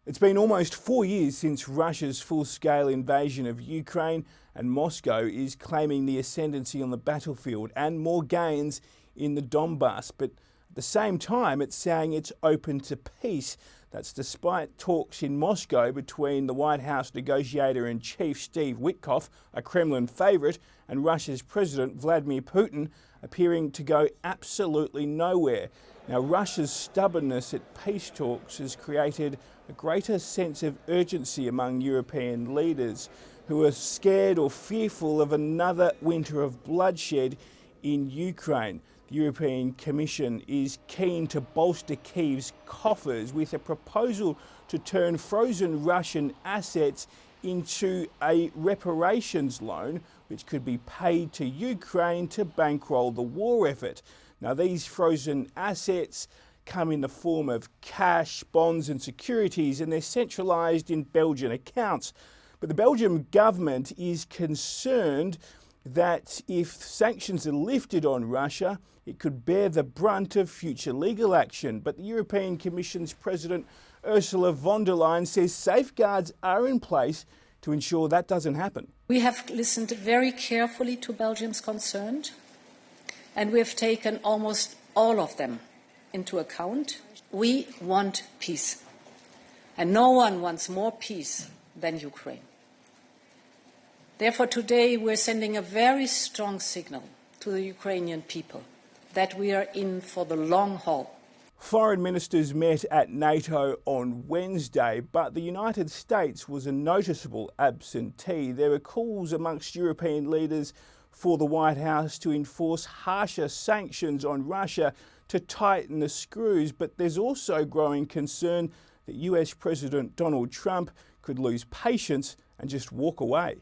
It's been almost 4 years since Russia's full-scale invasion of Ukraine, and Moscow is claiming the ascendancy on the battlefield and more gains in the Donbass. But at the same time, it's saying it's open to peace. That's despite talks in Moscow between the White House negotiator-in-chief Steve Witkoff, a Kremlin favourite, and Russia's President Vladimir Putin appearing to go absolutely nowhere. Now, Russia's stubbornness at peace talks has created a greater sense of urgency among European leaders who are scared or fearful of another winter of bloodshed in Ukraine. The European Commission is keen to bolster Kyiv's coffers with a proposal to turn frozen Russian assets into a reparations loan, which could be paid to Ukraine to bankroll the war effort. Now, these frozen assets come in the form of cash, bonds and securities, and they're centralised in Belgian accounts. But the Belgian government is concerned that if sanctions are lifted on Russia, it could bear the brunt of future legal action. But the European Commission's President Ursula von der Leyen says safeguards are in place to ensure that doesn't happen. We have listened very carefully to Belgium's concerns, and we have taken almost all of them into account. We want peace, and no one wants more peace than Ukraine. Therefore, today we're sending a very strong signal to the Ukrainian people that we are in for the long haul. Foreign ministers met at NATO on Wednesday, but the United States was a noticeable absentee. There were calls amongst European leaders for the White House to enforce harsher sanctions on Russia to tighten the screws, but there's also growing concern that US President Donald Trump could lose patience and just walk away.